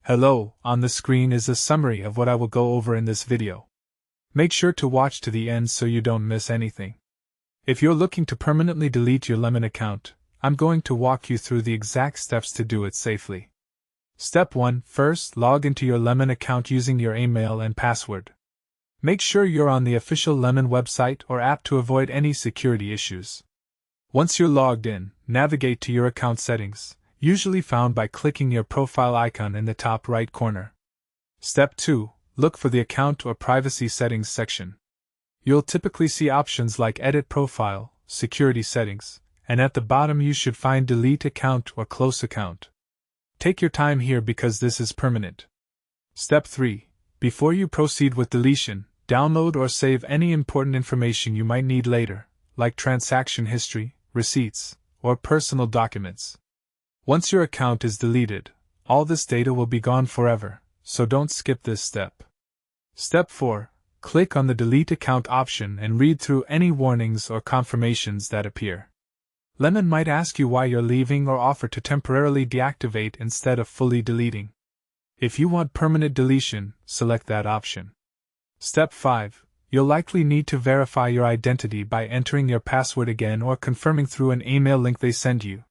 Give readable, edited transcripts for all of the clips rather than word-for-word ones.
Hello, on the screen is a summary of what I will go over in this video. Make sure to watch to the end so you don't miss anything. If you're looking to permanently delete your Lemon account, I'm going to walk you through the exact steps to do it safely. Step 1. First, log into your Lemon account using your email and password. Make sure you're on the official Lemon website or app to avoid any security issues. Once you're logged in, navigate to your account settings, usually found by clicking your profile icon in the top right corner. Step 2. Look for the Account or Privacy Settings section. You'll typically see options like Edit Profile, Security Settings, and at the bottom you should find Delete Account or Close Account. Take your time here because this is permanent. Step 3. Before you proceed with deletion, download or save any important information you might need later, like transaction history, receipts, or personal documents. Once your account is deleted, all this data will be gone forever, so don't skip this step. Step 4. Click on the Delete Account option and read through any warnings or confirmations that appear. Lemon might ask you why you're leaving or offer to temporarily deactivate instead of fully deleting. If you want permanent deletion, select that option. Step 5. You'll likely need to verify your identity by entering your password again or confirming through an email link they send you.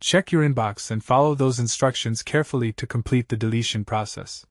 Check your inbox and follow those instructions carefully to complete the deletion process.